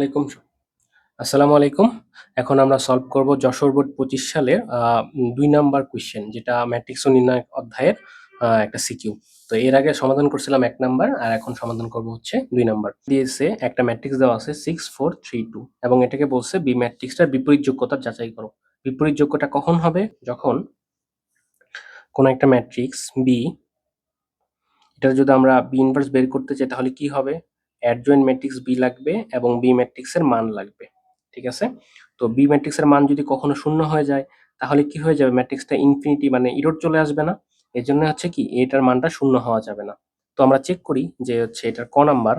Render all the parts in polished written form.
আলাইকুম আসসালামু আলাইকুম। এখন আমরা সলভ করব যশোর বোর্ড 25 সালের ২ নাম্বার কোয়েশ্চেন, যেটা ম্যাট্রিক্স ও নির্ণয় অধ্যায়ের একটা সিকিউ। তো এর আগে সমাধান করছিলাম ১ নাম্বার, আর এখন সমাধান করব হচ্ছে ২ নাম্বার। দিয়েছে একটা ম্যাট্রিক্স দেওয়া আছে 6 4 3 2 এবং এটাকে বলছে বি ম্যাট্রিক্সটার বিপরীত যোগ্যতা যাচাই করো। বিপরীত যোগ্যটা কখন হবে? যখন কোন একটা ম্যাট্রিক্স বি, এটা যদি আমরা বি ইনভার্স বের করতে চাই তাহলে কি হবে? অ্যাডজয়েন্ট ম্যাট্রিক্স বি লাগবে এবং বি ম্যাট্রিক্সের মান লাগবে। ঠিক আছে? তো বি ম্যাট্রিক্সের মান যদি কখনো শূন্য হয়ে যায় তাহলে কি হয়ে যাবে? ম্যাট্রিক্সটা ইনফিনিটি মানে ইরর চলে আসবে না? এজন্য হচ্ছে কি এটার মানটা শূন্য হওয়া যাবে না। তো আমরা চেক করি যে হচ্ছে এটার ক নাম্বার,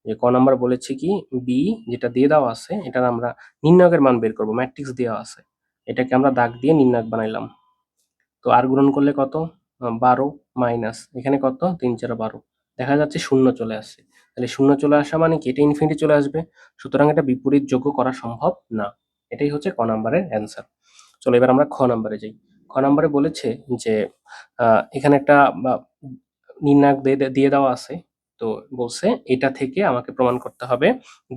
যে ক নাম্বার বলেছে কি বি যেটা দিয়ে দেওয়া আছে এটার আমরা নির্ণায়কের মান বের করব। ম্যাট্রিক্স দেওয়া আছে, এটাকে আমরা দাগ দিয়ে নির্ণায়ক বানাইলাম। তো আর গুণন করলে কত? ১২ মাইনাস এখানে কত? ৩ ৪ ১২। দেখা যাচ্ছে শূন্য চলে আসছে। তাহলে শূন্য চলে আসা মানে কি এটা ইনফিনিটি চলে আসবে। সুতরাং এটা বিপরীত যোগ্য করা সম্ভব না। এটাই হচ্ছে ক নাম্বারের অ্যান্সার। চলো এবার আমরা খ নাম্বারে যাই। খ নাম্বারে বলেছে যে এখানে একটা নির্ণায়ক দিয়ে দেওয়া আছে। তো বলছে এটা থেকে আমাকে প্রমাণ করতে হবে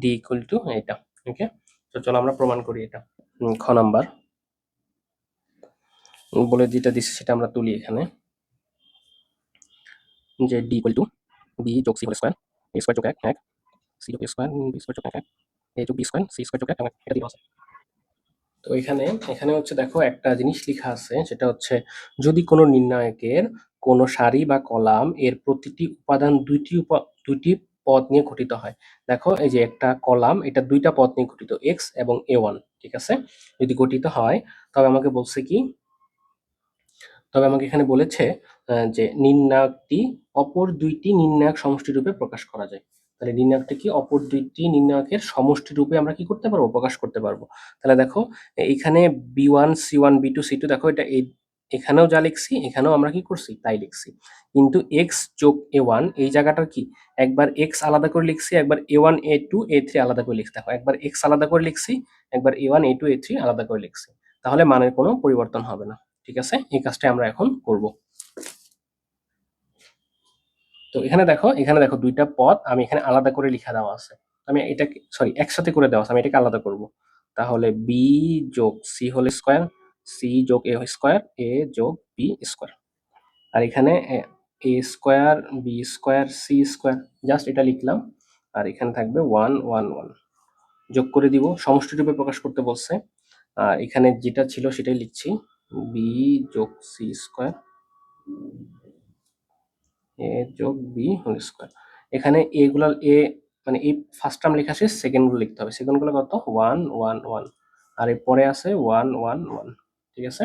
ডি ইকুয়াল টু এটা। ওকে, তো চলো আমরা প্রমাণ করি এটা। খ নাম্বার বলে যেটা দিচ্ছে সেটা আমরা তুলি এখানে, যে ডি ইকুয়াল টু বি যোগ সি হোল স্কোয়ার, এ স্কোয়ার যোগ ১ সি যোগ এ স্কোয়ার, বি স্কোয়ার যোগ ১ এ যোগ বি স্কোয়ার, সি স্কোয়ার যোগ ১ এটা দেওয়া আছে। তো এখানে হচ্ছে দেখো একটা জিনিস লিখা আছে, সেটা হচ্ছে যদি কোনো নির্ণায়কের কোনো সারি বা কলাম এর প্রতিটি উপাদান দুইটি পদ নিয়ে গঠিত হয়। দেখো এই যে একটা কলাম, এটা দুইটা পদ নিয়ে গঠিত, এক্স এবং এ1। ঠিক আছে? যদি গঠিত হয় তবে আমাকে বলছে কি, তবে আমাকে এখানে বলেছে যে নির্ণায়কটি অপর দুইটি নির্ণায়ক সমষ্টি রূপে প্রকাশ করা যায়। তাহলে নির্ণায়কটা কি অপর দুইটি নির্ণায়কের সমষ্টি রূপে আমরা কি করতে পারবো? প্রকাশ করতে পারবো। তাহলে দেখো এখানে বি1 সি1 বি2 সি2, দেখো এটা এখানেও যা লিখছি এখানেও আমরা কি করছি তাই লিখছি। কিন্তু এক্স যোগ এ1 এই জায়গাটার কি একবার এক্স আলাদা করে লিখছি, একবার এ1 এ2 এ3 আলাদা করে লিখছি। দেখো একবার এক্স আলাদা করে লিখছি, একবার এ1 এ2 এ3 আলাদা করে লিখছি। তাহলে মানের কোনো পরিবর্তন হবে না। ঠিক আছে? এই কাজটা আমরা এখন করব। তো এখানে দেখো দুইটা পদ আমি এখানে আলাদা করে লিখা দেওয়া আছে। আমি এটাকে একসাথে করে দেওয়া আছে, আমি এটাকে আলাদা করব। তাহলে বি যোগ সি হোল স্কোয়ার, সি যোগ এ স্কোয়ার, এ যোগ বি স্কোয়ার। আর এখানে A square B square C square, just এটা লিখলাম। আর এখানে থাকবে 1 1 1 যোগ করে দিব, সমষ্টি রূপে প্রকাশ করতে বলছে। আর এখানে যেটা ছিল সেটাই লিখছি, বি যোগ সি স্কোয়ার, এ যোগ বি হোল স্কোয়ার। এখানে এগুলো এ মানে এই ফার্স্ট টার্ম লেখা শেষ, সেকেন্ড গুলো লিখতে হবে। সেকেন্ড গুলো কত? 1 1 1, আর এর পরে আছে 1 1 1। ঠিক আছে?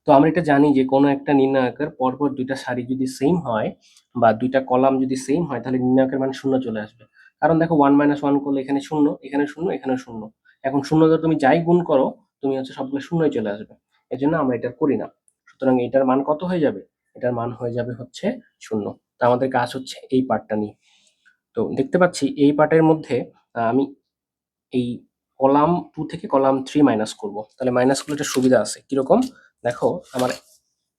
তো আমরা এটা জানি যে কোনো একটা নির্ণায়কের পরপর দুইটা সারি যদি সেম হয় বা দুইটা কলাম যদি সেম হয় তাহলে নির্ণায়কের মান শূন্য চলে আসবে। কারণ দেখো 1 - 1 করলে এখানে শূন্য, এখানে শূন্য, এখানে শূন্য। এখন শূন্য ধরে তুমি যাই গুণ করো তুমি হচ্ছে সবগুলো শূন্যই চলে আসবে। এজন্য আমরা এটা করি না। সুতরাং এটার মান কত হয়ে যাবে? এটার মান হয়ে যাবে হচ্ছে শূন্য। তো আমাদের কাজ হচ্ছে এই পার্টটা নিয়ে। তো দেখতে পাচ্ছি এই পার্টের মধ্যে আমি এই কলাম 2 থেকে কলাম 3 মাইনাস করব। তাহলে মাইনাস করলে একটা সুবিধা আছে। কিরকম? দেখো আমার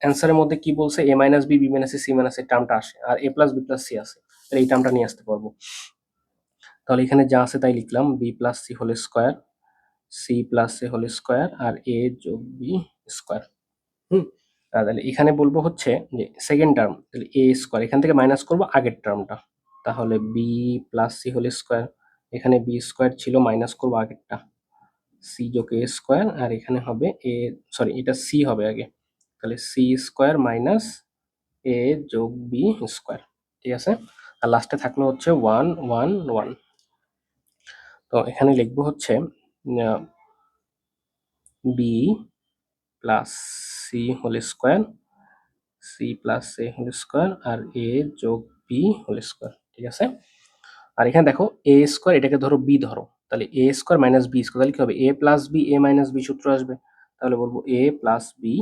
অ্যান্সারের মধ্যে কি বলছে? a minus B, B minus C minus এর টার্মটা আসে, আর A plus B plus C আছে। তাহলে এই টার্মটা নিয়ে আসতে পারবো। তাহলে এখানে যা আছে তাই লিখলাম, B plus C whole square, C plus A whole square, আর এ যোগ বি স্কোয়ার। হুম, তাহলে এখানে বলবো হচ্ছে যে সেকেন্ড টার্ম, তাহলে এ স্কোয়ার এখান থেকে মাইনাস করবো আগের টার্মটা। তাহলে B plus C whole square, এখানে বি স্কোয়ার ছিল মাইনাস করবো আগেরটা, সি যোগ এ স্কোয়ার, আর এখানে হবে এ, এটা সি হবে আগে। তাহলে সি স্কোয়ার মাইনাস এ যোগ বি স্কোয়ার। ঠিক আছে? আর লাস্টে থাকলো হচ্ছে 1 1 1। তো এখানে লিখবো হচ্ছে B plus C whole square, C plus A whole square, আর এ যোগ বি হোল স্কোয়ার। ঠিক আছে? আর এখানে দেখো এ স্কোয়ার এটাকে ধরো বি ধরো, তাহলে এ স্কোয়ার মাইনাস বি স্কোয়ার, তাহলে কি হবে? এ প্লাস বি, এ মাইনাস বি সূত্র আসবে। তাহলে বলবো এ প্লাস বি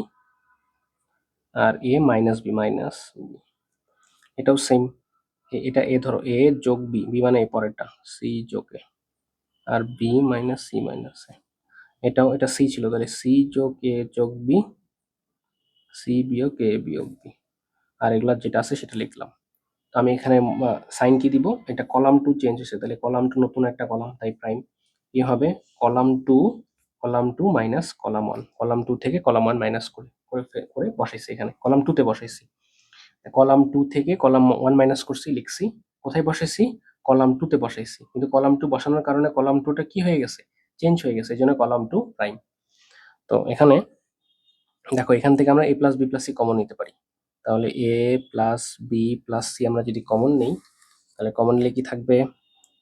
আর এ মাইনাস বি মাইনাস বি। এটাও সেম, এটা এ ধরো, এ যোগ বি, বি মানে এ পরেরটা, সি যোগ এ, আর বি মাইনাস সি মাইনাস এ। এটা সি ছিল, তাহলে সি যোগ এ যোগ বি, সি বিয়োগ এ বিয়োগ বি। আর এগুলা যেটা আছে সেটা লিখলাম। আমি এখানে সাইন কি দিব, এটা কলাম টু চেঞ্জ হয়েছে, তাহলে কলাম টু নতুন একটা কলাম, তাই প্রাইম কি হবে column two minus column one, column two থেকে কলাম ওয়ান মাইনাস করে বসাইছি, এখানে কলাম টুতে বসাইছি, কলাম টু থেকে কলাম ওয়ান মাইনাস করছি, লিখছি, কোথায় বসাইছি, কলাম টুতে বসাইছি, কিন্তু কলাম টু বসানোর কারণে কলাম টুটা কি হয়ে গেছে, চেঞ্জ হয়ে গেছে, এই জন্য কলাম টু প্রাইম। তো এখানে দেখো এখান থেকে আমরা A plus B plus C common নিতে পারি, তাহলে A plus B plus C আমরা যদি কমন নেই, তাহলে কমন নিলে কি থাকবে,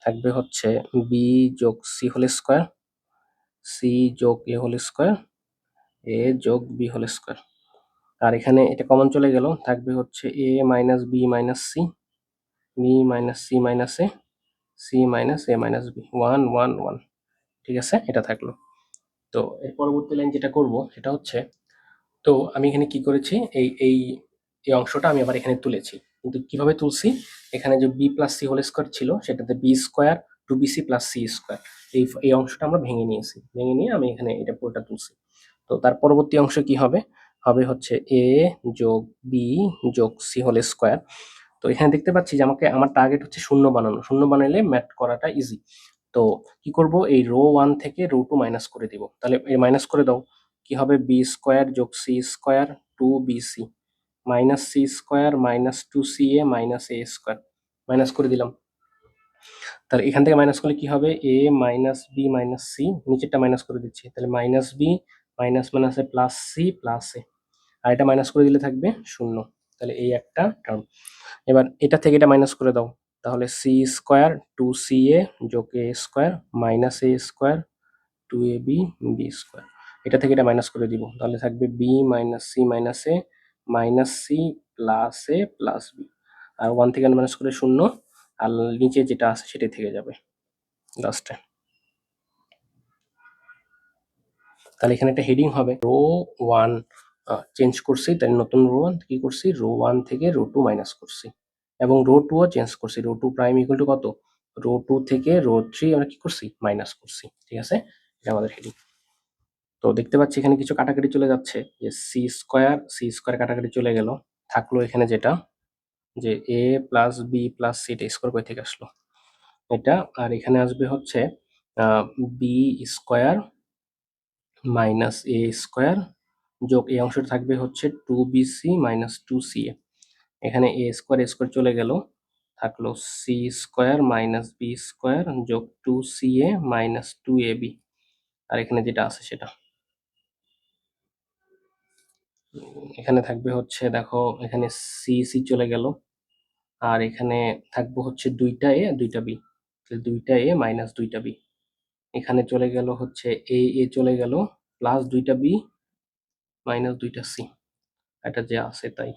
থাকবে হচ্ছে বি যোগ সি হোল স্কোয়ার, সি যোগ এ হোল স্কোয়ার, এ যোগ বি হোল স্কোয়ার, আর এখানে এটা কমন চলে গেল, থাকবে হচ্ছে A minus B minus C, B minus C minus A, C minus A minus B, one one one, ঠিক আছে, এটা থাকলো। তো এর পরবর্তী লাইন যেটা করব সেটা হচ্ছে, তো আমি এখানে কি করেছি, এই অংশটা আমি আবার এখানে তুলেছি, কিন্তু কিভাবে তুলছি, এখানে যে B plus C whole square ছিল সেটাতে B square two B C plus C square, এই অংশটা আমরা ভেঙে নিয়েছি, ভেঙে নিয়ে আমি এখানে এটা পুরোটা তুলছি। তো তার পরবর্তী অংশ কি হবে, হবে হচ্ছে এ যোগ বি যোগ সি হোল স্কোয়ার। তো এখানে দেখতে পাচ্ছি যে আমাকে আমার টার্গেট হচ্ছে শূন্য বানানো, শূন্য বানাইলে ম্যাথ করাটা ইজি। তো কি করব, এই রো ওয়ান থেকে রো টু মাইনাস করে দিব, তাহলে মাইনাস করে দাও, কি হবে বি স্কোয়ার যোগ C square two B C minus C square minus two C A minus A square, minus করে দিলাম। তাহলে এখান থেকে মাইনাস করলে কি হবে, A minus B minus C, নিচেরটা মাইনাস করে দিচ্ছি, তাহলে মাইনাস বি মাইনাস মাইনাসে প্লাস সি প্লাস এ, আর এটা মাইনাস করে দিলে থাকবে শূন্য, তাহলে এই একটা টার্ম। এবার এটা থেকে এটা মাইনাস করে দাও, তাহলে সি স্কোয়ার টু সি এ যোগ এ square minus A square two A B B square, এটা থেকে এটা মাইনাস করে দিব, তাহলে থাকবে B minus A minus C plus A plus B, R one থেকে মাইনাস করে শূন্য, আর নিচে যেটা আছে সেটাই থেকে যাবে লাস্টে। তাহলে এখানে একটা হেডিং হবে রো ওয়ান চেঞ্জ করছি, তাই নতুন রো ওয়ান কি করছি, রো ওয়ান থেকে রো টু মাইনাস করছি, এবং রো টুও চেঞ্জ করছি, row two prime equal to কত, রো টু থেকে রো থ্রি আমরা কি করছি, মাইনাস করছি, ঠিক আছে, এটা আমাদের হেডিং। তো দেখতে পাচ্ছি এখানে কিছু কাটাকাটি চলে যাচ্ছে, যে সি স্কোয়ার কাটাকাটি চলে গেল, থাকলো এখানে যেটা, যে A plus B plus C এটা স্কোয়ার কই থেকে আসলো, এটা, আর এখানে আসবে হচ্ছে B square minus A square যোগ এই অংশটা থাকবে হচ্ছে two B C minus two C A, এখানে এ স্কোয়ার চলে গেল, থাকলো C square minus B square যোগ two C A minus two A B, আর এখানে যেটা আছে সেটা, এখানে থাকবে হচ্ছে দেখো এখানে সি সি চলে গেল, আর এখানে থাকবে হচ্ছে দুইটা এ দুইটা বি, দুইটা এ মাইনাস দুইটা বি, এখানে চলে গেল হচ্ছে এ চলে গেল প্লাস দুইটা বি মাইনাস দুইটা সি, এটা যে আছে তাই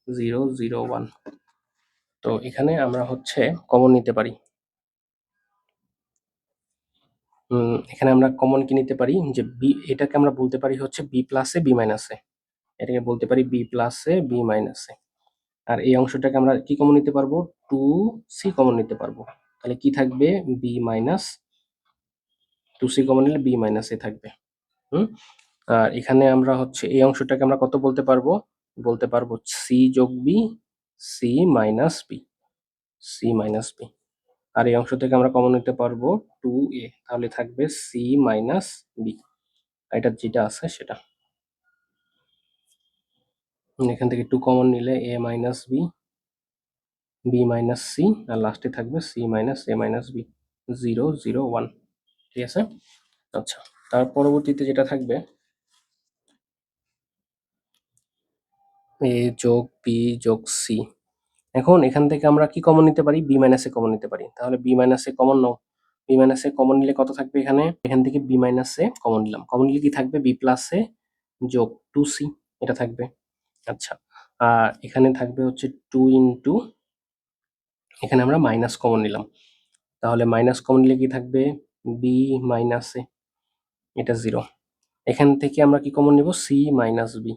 0 0 1। তো এখানে আমরা হচ্ছে কমন নিতে পারি, এখানে আমরা কমন কি নিতে পারি, যে বি এটাকে আমরা বলতে পারি হচ্ছে বি প্লাসে বি মাইনাসে, এটাকে বলতে পারি বি প্লাসে বি মাইনাসে, আর এই অংশটাকে আমরা কি কমন নিতে পারবো, টু সি কমন নিতে পারবো, তাহলে কি থাকবে B minus, two C common নিলে বি মাইনাস এ থাকবে। হুম, আর এখানে আমরা হচ্ছে এই অংশটাকে আমরা কত বলতে পারবো, বলতে পারবো সি যোগ B, C minus B, C minus B, আর এই অংশ থেকে আমরা কমন নিতে পারবো টু এ, তাহলে থাকবে সি মাইনাস বি, এটা যেটা আছে সেটা, এখান থেকে টু কমন নিলে A minus B, B minus C, আর লাস্টে থাকবে C minus A minus B, 0 0 1, ঠিক আছে। আচ্ছা, তার পরবর্তীতে যেটা থাকবে এ যোগ বি যোগ সি, এখন এখান থেকে আমরা কি কমন নিতে পারি, বি মাইনাস এ কমন নিতে পারি, তাহলে B minus a common now, B minus a common নিলে কত থাকবে, এখানে এখান থেকে বি মাইনাস এ কমন নিলাম, কমন নিলে কি থাকবে বি প্লাস এ যোগ টু সি, এটা থাকবে। আচ্ছা, আর এখানে থাকবে হচ্ছে টু ইন্টু, এখানে আমরা মাইনাস কমন নিলাম, তাহলে মাইনাস কমন নিলে কি থাকবে বি মাইনাস এ, এটা 0, এখান থেকে আমরা কি কমন নিব, C minus B,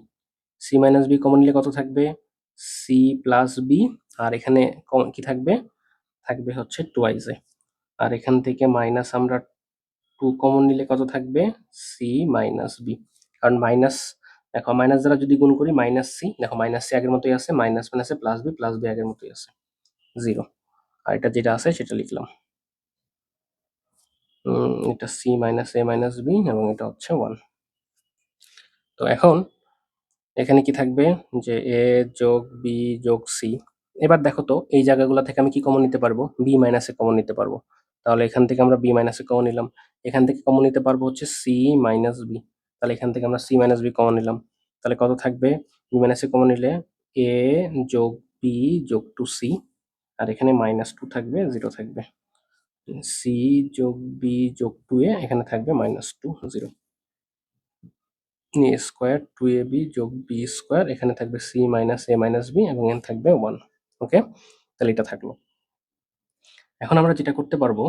C minus B common নিলে কত থাকবে সি প্লাস বি, আর এখানে কি থাকবে, থাকবে হচ্ছে টুয়াইস এ, আর এখান থেকে মাইনাস আমরা টু কমন নিলে কত থাকবে সি মাইনাস বি, কারণ মাইনাস, দেখো মাইনাস দ্বারা যদি গুণ করি মাইনাস সি, দেখো মাইনাস সি আগের মতোই আছে, মাইনাস মাইনাসে প্লাস বি আগের মতোই আছে। 0, আর এটা যেটা আছে সেটা লিখলাম। এটা c minus a minus b এবং এটা হচ্ছে 1। তো এখন এখানে কি থাকবে যে a যোগ b যোগ c। এবার দেখো তো এই জায়গাগুলো থেকে আমি কি কমন নিতে পারবো, b মাইনাস a কমন নিতে পারবো। তাহলে এখান থেকে আমরা b মাইনাস a কমন নিলাম, এখান থেকে কমন নিতে পারবো হচ্ছে c মাইনাস b। তাহলে এখান থেকে আমরা c মাইনাস b কমন নিলাম। তাহলে কত থাকবে, b মাইনাস a কমন নিলে a যোগ b যোগ 2c, আর এখানে -2 থাকবে, 0 থাকবে। c যোগ b যোগ 2a, এখানে থাকবে -2, 0। a স্কোয়ার 2ab যোগ b স্কোয়ার, এখানে থাকবে c minus a minus b এবং এখানে থাকবে 1। ওকে, তাহলে এটা থাকলো। এখন আমরা যেটা করতে পারবো,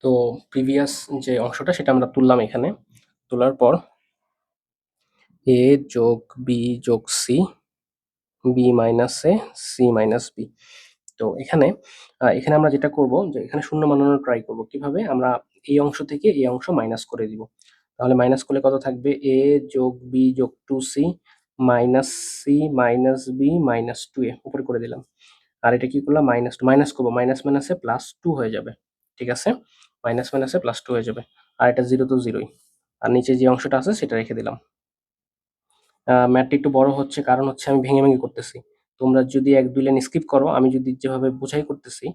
তো প্রিভিয়াস যে অংশটা সেটা আমরা তুললাম, এখানে তোলার পর a যোগ b যোগ c, b minus a, c minus b। তো এখানে এখানে আমরা যেটা করব যে এখানে শূন্য বানানোর ট্রাই করব। কিভাবে, আমরা এই অংশ থেকে এই অংশ মাইনাস করে দিব। তাহলে মাইনাস করলে কত থাকবে, a যোগ b যোগ 2c minus c minus b minus 2a, উপরে করে দিলাম। আর এটা কি করলাম, মাইনাস করবো, মাইনাস মাইনাসে প্লাস 2 হয়ে যাবে। ঠিক আছে, মাইনাস মাইনাসে প্লাস 2 হয়ে যাবে। আর এটা 0 তো 0ই, আর নিচে যে অংশটা আছে সেটা রেখে দিলাম। ম্যাথটা একটু বড় হচ্ছে, কারণ হচ্ছে আমি ভেঙে ভেঙে করতেছি। তোমরা যদি 1-2 লাইন স্কিপ করো, আমি যদি যেভাবে বোঝাই করতেছি,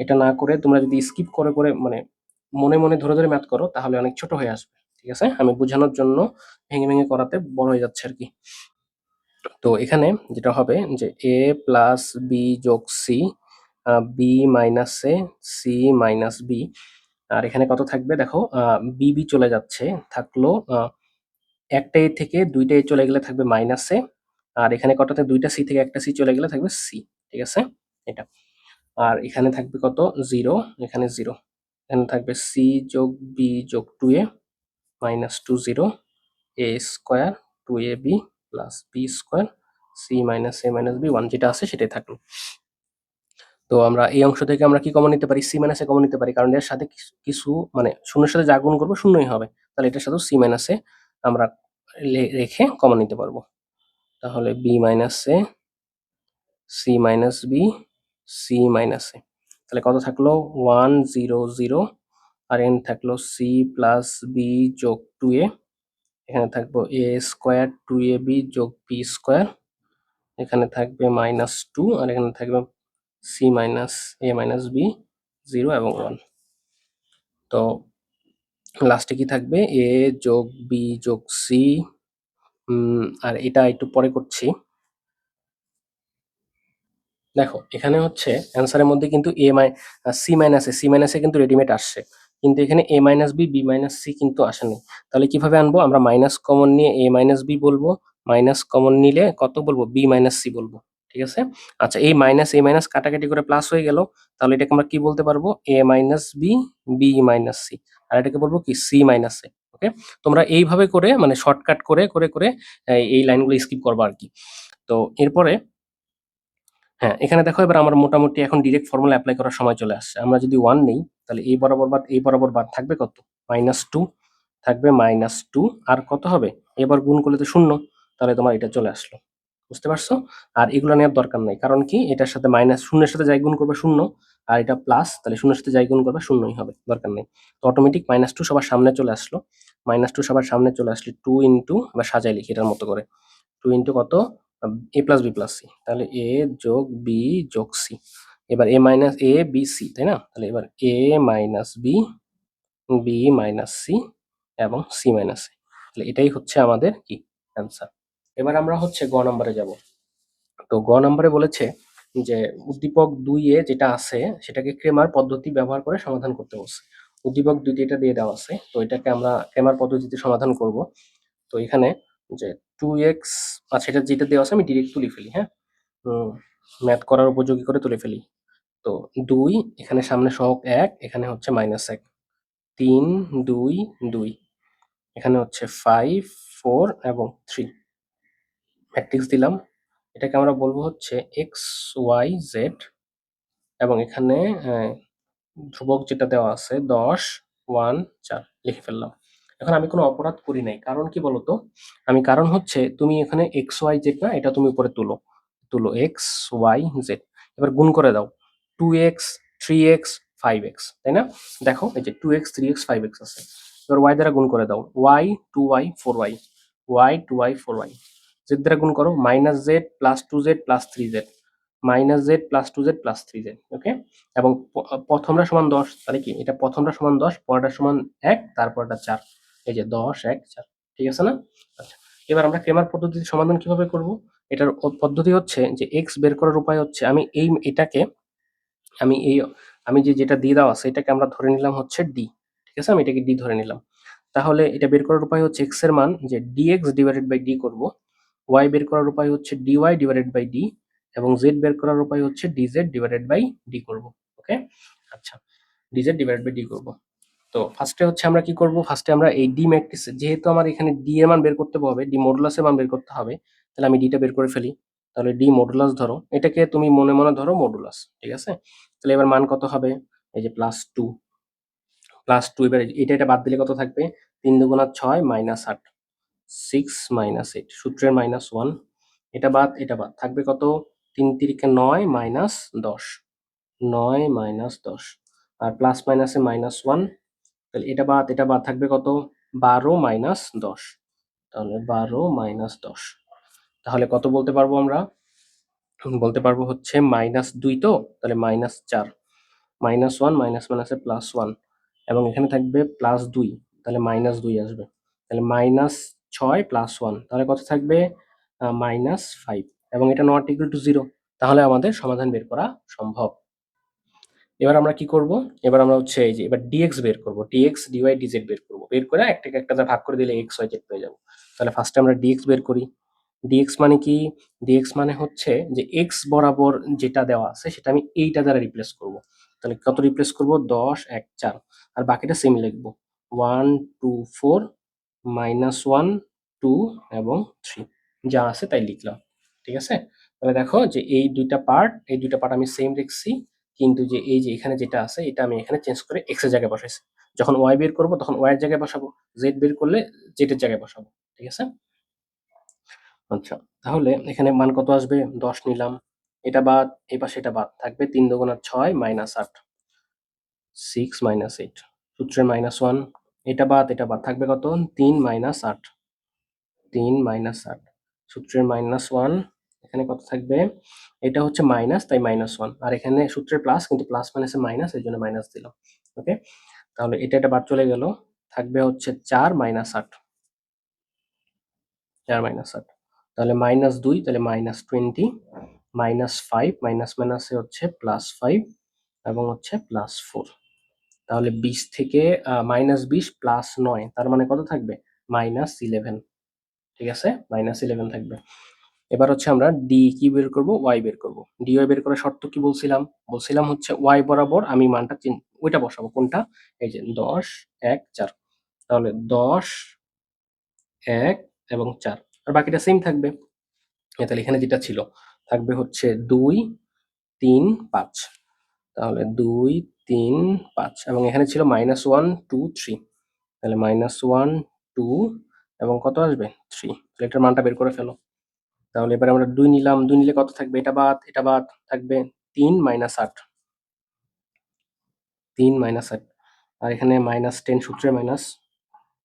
এটা না করে তোমরা যদি স্কিপ করে করে মানে মনে মনে ধরে ধরে ম্যাথ করো, তাহলে অনেক ছোট হয়ে আসবে। ঠিক আছে, আমি বোঝানোর জন্য ভেঙে ভেঙে করাতে বড় হয়ে যাচ্ছে আর কি। তো এখানে যেটা হবে যে a প্লাস বি যোগ C, B minus A, C minus B. আর এখানে কত থাকবে দেখো, বি বি চলে যাচ্ছে, থাকলো একটা এ থেকে দুইটা এ চলে গেলে থাকবে মাইনাস এ। আর এখানে কটাতে, দুইটা সি থেকে একটা সি চলে গেলে থাকবে সি। ঠিক আছে, এটা। আর এখানে থাকবে কত, 0, এখানে 0। এখানে থাকবে সি যোগ বি যোগ 2a minus 2, 0, A square 2ab plus B square C minus A minus B 1, যেটা আছে সেটাই থাকলো। তো আমরা এই অংশ থেকে আমরা কি কমন নিতে পারি, সি মাইনাস এ কমন নিতে পারি, কারণ এর সাথে কিছু মানে শূন্যের সাথে যা গুণ করবো শূন্যই হবে। তাহলে এটার সাথে সি মাইনাস এ আমরা রেখে কমন নিতে পারবো। তাহলে B minus A, C minus B, C minus A. তাহলে কত থাকলো, 1 0 0। আর এখানে থাকলো সি প্লাস বি যোগ 2a, এখানে থাকবো এ স্কোয়ার 2ab যোগ বি স্কোয়ার, এখানে থাকবে -2, আর এখানে থাকবে C minus A minus B, 0 এবং 1। তো লাস্টে কি থাকবে, এ যোগ বি যোগ সি। আর এটা একটু পরে করছি। দেখো এখানে হচ্ছে অ্যান্সারের মধ্যে কিন্তু সি মাইনাস এ কিন্তু রেডিমেড আসছে, কিন্তু এখানে A minus B, B minus C কিন্তু আসেনি। তাহলে কিভাবে আনবো, আমরা মাইনাস কমন নিয়ে এ মাইনাস বি বলবো, মাইনাস কমন নিলে কত বলবো, বি মাইনাস সি বলবো। ঠিক আছে, আচ্ছা এই মাইনাস এ মাইনাস কাটাকাটি করে প্লাস হয়ে গেল, তাহলে এটাকে আমরা কি বলতে পারবো, A minus B, B minus C. আর এটাকে বলবো কি, সি মাইনাস এ। ওকে, তোমরা এইভাবে করে মানে শর্টকাট করে করে করে এই লাইনগুলো স্কিপ করবো আর কি। তো এরপরে হ্যাঁ, এখানে দেখো এবার আমার মোটামুটি এখন ডিরেক্ট ফর্মুলা অ্যাপ্লাই করার সময় চলে আসছে। আমরা যদি 1 নেই, তাহলে এই বরাবর বাদ এই বরাবর বাদ থাকবে কত, -2 থাকবে, -2 আর কত হবে, এবার গুণ করলে তো 0, তাহলে তোমার এটা চলে আসলো। বুঝতে পারছো? আর এগুলো নেওয়ার দরকার নাই, কারণ কি এটার সাথে মাইনাস, শূন্যের সাথে যাই গুণ করবে 0, আর এটা প্লাস, তাহলে শূন্যের সাথে যাই গুণ করবে 0ই হবে, দরকার নেই। তো অটোমেটিক -2 সবার সামনে চলে আসলো, -2 সবার সামনে চলে আসলে 2 ইন্টু, আবার সাজাই লিখি এটার মতো করে, 2 ইন্টু কত, A plus B plus C. তাহলে এ যোগ বি যোগ সি। এবার A minus A B C, তাই না? তাহলে এবার A minus B, B minus C এবং সি মাইনাস এ। তাহলে এটাই হচ্ছে আমাদের কি অ্যান্সার। এবার আমরা হচ্ছে গ নাম্বারে যাব। তো গ নাম্বারে বলেছে যে উদ্দীপক 2 এ যেটা আছে সেটাকে ক্রেমার পদ্ধতি ব্যবহার করে সমাধান করতে বলছে। উদ্দীপক 2 এটা দিয়ে দেওয়া আছে, তো এটাকে আমরা ক্রেমার পদ্ধতিতে সমাধান করব। তো এখানে যে 2x, আচ্ছা এটা যেটা দেওয়া আছে আমি ডিরেক্ট তুলে ফেলি, হ্যাঁ, ম্যাথ করার উপযোগী করে তুলে ফেলি। তো 2, এখানে সামনে সহগ 1, এখানে হচ্ছে -1, 3 2 2, এখানে হচ্ছে 5 4 এবং 3, ম্যাট্রিক্স দিলাম। এটাকে আমরা বলবো হচ্ছে এক্স ওয়াই জেড, এবং এখানে ধ্রুবক যেটা দেওয়া আছে 10 1 4 লিখে ফেললাম। এখন আমি কোনো অপরাধ করি নাই, কারণ কি বলতো, কারণ হচ্ছে তুমি এখানে এক্স ওয়াই জেড না, এটা তুমি উপরে তুলো, তুলো এক্স ওয়াই জেড, এবার গুণ করে দাও 2x 3x 5x, তাই না? দেখো এই যে 2x 3x 5x আছে, এবার y দ্বারা গুণ করে দাও y 2y 4y, y 2y 4y, z দ্বারা গুণ করো -z plus 2z plus 3z, -z plus 2z plus 3z, ওকে। এবং প্রথমটা সমান 10, তাহলে কি এটা প্রথমটা সমান 10, পরেরটা সমান 1, তারপরটা 4, এই যে 10 1 4, ঠিক আছে না? আচ্ছা, এবার আমরা ক্রেমার পদ্ধতিতে সমাধান কিভাবে করব? এটার পদ্ধতি হচ্ছে যে এক্স বের করার উপায় হচ্ছে আমি এটাকে আমি এই আমি যেটা দিয়ে দেওয়া আছে এটাকে আমরা ধরে নিলাম হচ্ছে ডি, ঠিক আছে? আমি এটাকে ডি ধরে নিলাম। তাহলে এটা বের করার উপায় হচ্ছে এক্স এর মান যে ডিএক্স ডিভাইডেড বাই ডি করব, ওয়াই বের করার উপায় হচ্ছে ডিওয়াই ডিভাইডেড বাই ডি, এবং জেড বের করার উপায় হচ্ছে ডিজেড ডিভাইডেড বাই ডি করব, ওকে। আচ্ছা, ডিজেড ডিভাইডেড বাই ডি করব। তো ফার্স্টে হচ্ছে আমরা কি করব, ফার্স্টে আমরা এই ডি ম্যাট্রিক্স, যেহেতু আমার এখানে ডি এর মান বের করতে হবে, ডি মডুলাসের মান বের করতে হবে, তাহলে আমি ডিটা বের করে ফেলি। তাহলে ডি মডুলাস ধরো, এটাকে তুমি মনে মনে ধরো মডুলাস, ঠিক আছে? তাহলে এবার মান কত হবে, এই যে +2, এবার এটা বাদ দিলে কত থাকবে, 3 দুগুণা 6 -8, 6 -8, সূত্রের -1, এটা বাদ থাকবে কত, 3 তিরিকে 9 -10, 9 -10, আর প্লাস মাইনাসে -1, তাহলে এটা বাদ থাকবে কত, 12 -10, তাহলে 12 -10, তাহলে কত বলতে পারবো আমরা, বলতে পারবো হচ্ছে -2, তো তাহলে -4, -1 মাইনাস মাইনাসে +1, এবং এখানে থাকবে +2, তাহলে -2 আসবে, তাহলে -6 +1, তাহলে কত থাকবে, -5, এবং এটা নট ইকুয়াল টু 0, তাহলে আমাদের সমাধান বের করা সম্ভব। এবার আমরা কি করব, এবার আমরা হচ্ছে এই যে এবার dx বের করব, dx dy dz বের করব, বের করে একটাকে একটা দ্বারা ভাগ করে দিলে x y z পেয়ে যাব। তাহলে ফার্স্টে আমরা dx বের করি। dx মানে কি, dx মানে হচ্ছে যে x বরাবর যেটা দেওয়া আছে সেটা আমি এইটা দ্বারা রিপ্লেস করব। তাহলে কত রিপ্লেস করব, 10 1 4, আর বাকিটা সেম লিখব, 1 2 4 -1 2 এবং 3, যা আছে তাই লিখলাম, ঠিক আছে? তাহলে দেখো যে এই দুইটা পার্ট আমি সেম লিখছি, কিন্তু যে এই যে এখানে যেটা আছে এটা আমি এখানে চেঞ্জ করে x এর জায়গায় বসাইছি। যখন y বের করব তখন y এর জায়গায় বসাবো, z বের করলে z এর জায়গায় বসাবো, ঠিক আছে? আচ্ছা, তাহলে এখানে মান কত আসবে, 10 নিলাম, এটা বাদ, এই পাশে এটা বাদ, থাকবে 3 দুগুণা 6 -8, 6 -8, সূত্রের -1, এটা বাদ থাকবে কত, 3 -8, 3 -8, সূত্রের -1, এখানে কত থাকবে, এটা হচ্ছে মাইনাস তাই -1, আর এখানে সূত্রের প্লাস কিন্তু প্লাস মাইনাসে মাইনাস, এই জন্য মাইনাস দিলাম, ওকে। তাহলে এটা বাদ চলে গেল, থাকবে হচ্ছে 4 -8, 4 -8, তাহলে -2, তাহলে -20, -5, মাইনাস মাইনাসে হচ্ছে +5, এবং হচ্ছে +4, তাহলে 20 থেকে -20 +9, তার মানে কত থাকবে, -11, ঠিক আছে? -11 থাকবে। এবার হচ্ছে আমরা ডি কি বের করব, ওয়াই বের করব। ডি ওয়াই বের করার শর্ত কি বলছিলাম, বলছিলাম হচ্ছে ওয়াই বরাবর আমি মানটা ওইটা বসাবো, কোনটা, এই যে 10 1 4, তাহলে 10 1 এবং 4, আর বাকিটা সেম থাকবে। তাহলে এখানে যেটা ছিল থাকবে হচ্ছে 2 3 5, তাহলে 2 3 5, এবং এখানে ছিল -1 2 3, তাহলে -1 2 এবং কত আসবে, 3, তাহলে এটার মানটা বের করে ফেলো। তাহলে এবার আমরা 2 নিলাম, 2 নিলে কত থাকবে, এটা বাদ থাকবে 3 -8, 3 -8, আর এখানে -10 সূত্রে মাইনাস,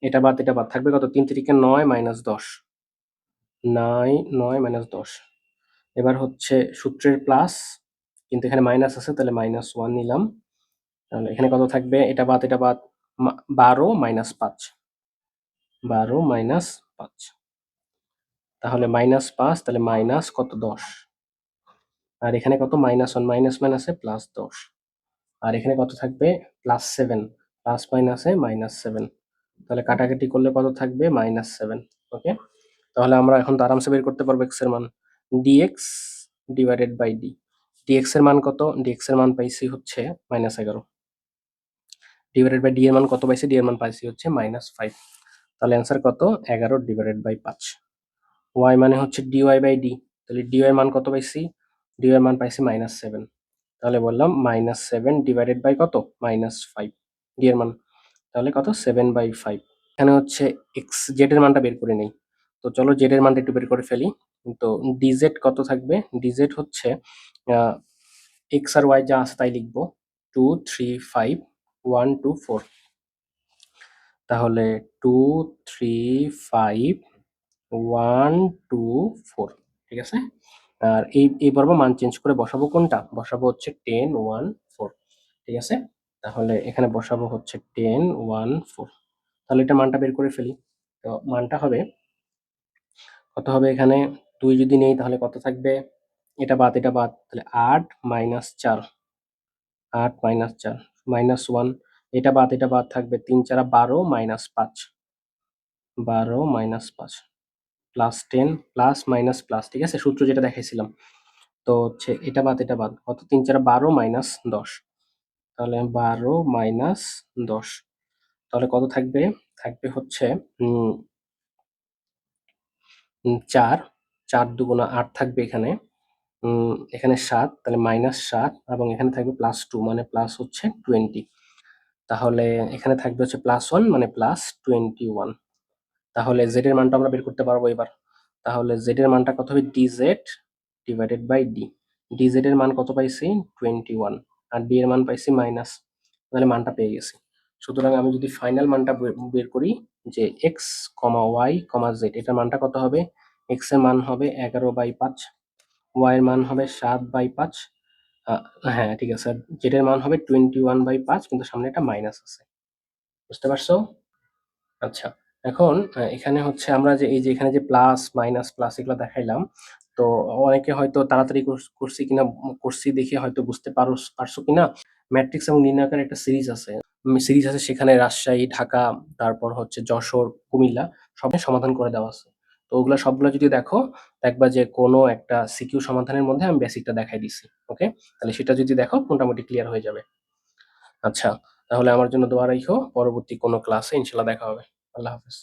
এটা বাদ থাকবে কত, 3 তিরিকে 9 -10, 9 9 -10, এবার হচ্ছে সূত্রের প্লাস, কিন্তু এখানে মাইনাস আছে তাহলে -1 নিলাম, তাহলে এখানে কত থাকবে, এটা বাদ 12 -5, 12 -5, তাহলে -5, তাহলে মাইনাস কত, 10, আর এখানে কত, -1, মাইনাস মাইনাসে +10, আর এখানে কত থাকবে, +7, প্লাস মাইনাসে -7, তাহলে কাটাকাটি করলে কত থাকবে, -7, ওকে। তাহলে আমরা এখন তো আরামসে বের করতে পারবো x এর মান, dx divided by d, dx এর মান কত, dx এর মান পাইছি হচ্ছে -11, ডিভাইডেড বাই d এর মান কত পাইছি, d এর মান পাইছি হচ্ছে -5, তাহলে অ্যান্সার কত, 11 ডিভাইডেড বাই 5, y মানে হচ্ছে dy বাই d, তাহলে dy এর মান কত পাইছি, dy এর মান পাইছি -7, তাহলে বললাম -7 ডিভাইডেড বাই কত, -5, d এর মান, তাহলে কত, 7/5। এখানে হচ্ছে z এর মানটা বের করে নেই, তো চলো z এর মানটা একটু বের করে ফেলি। তো ডিজেড কত থাকবে? ডিজেড হচ্ছে এক্স আর ওয়াই যা আছে তাই লিখবো, 2 3 5 1 2 4। তাহলে 2 3 5 1 2 4, ঠিক আছে। আর এই বরাবর মান চেঞ্জ করে বসাবো কোনটা? বসাবো হচ্ছে 10 1 4, ঠিক আছে। তাহলে এখানে বসাবো হচ্ছে 10 1 4। তাহলে এটা মানটা বের করে ফেলি। তো মানটা হবে কত হবে? এখানে 2 যদি নেই তাহলে কত থাকবে? এটা বাদ এটা বাদ, তাহলে 8 মাইনাস 4, 8 মাইনাস 4 মাইনাস 1, এটা বাদ এটা বাদ থাকবে 3 4 12 minus 5, 12 minus 5 plus 10 plus minus plus, ঠিক আছে, সূত্র যেটা দেখাইছিলাম। তো হচ্ছে এটা বাদ এটা বাদ, কত? 3 4 12 মাইনাস 10, তাহলে 12 মাইনাস 10, তাহলে কত থাকবে? থাকবে হচ্ছে 4, 4 দুগুণা 8 থাকবে এখানে, এখানে 7, তাহলে মাইনাস 7 এবং এখানে থাকবে প্লাস 2 মানে প্লাস হচ্ছে 20। তাহলে এখানে থাকবে হচ্ছে প্লাস 1 মানে প্লাস 21। তাহলে জেড এর মানটা আমরা বের করতে পারবো এবার। তাহলে জেড এর মানটা কত হবে? D Z divided by D. D Z এর মান কত পাইছি? 21, আর ডি এর মান পাইছি মাইনাস, তাহলে মানটা পেয়ে গেছি। সুতরাং আমি যদি ফাইনাল মানটা বের করি যে এক্স কমা ওয়াই কমা জেড, এটার মানটা কত হবে? এক্স এর মান হবে 11/5, ওয়াই এর মান হবে 7/5, হ্যাঁ ঠিক আছে, জেড এর মান হবে 21/5, কিন্তু সামনে একটা মাইনাস আছে। বুঝতে পারছো? আচ্ছা, এখন এখানে হচ্ছে আমরা যে এই যে এখানে যে প্লাস মাইনাস প্লাস এগুলো দেখাইলাম, তো অনেকে হয়তো তাড়াতাড়ি করছি কিনা, করছি দেখে হয়তো বুঝতে পারছো কিনা। ম্যাট্রিক্স এবং নির্ণায়কের একটা সিরিজ আছে, সেখানে রাজশাহী, ঢাকা, তারপর হচ্ছে যশোর, কুমিল্লা সব সমাধান করে দেওয়া আছে। তো ওগুলা সবগুলো যদি দেখো, দেখবা যে কোনো একটা সিকিউ সমাধানের মধ্যে আমি বেসিকটা দেখাই দিছি। ওকে, তাহলে সেটা যদি দেখো মোটামুটি ক্লিয়ার হয়ে যাবে। আচ্ছা, তাহলে আমার জন্য দোয়া রাখো, পরবর্তী কোনো ক্লাসে ইনশাল্লাহ দেখা হবে। আল্লাহ হাফেজ।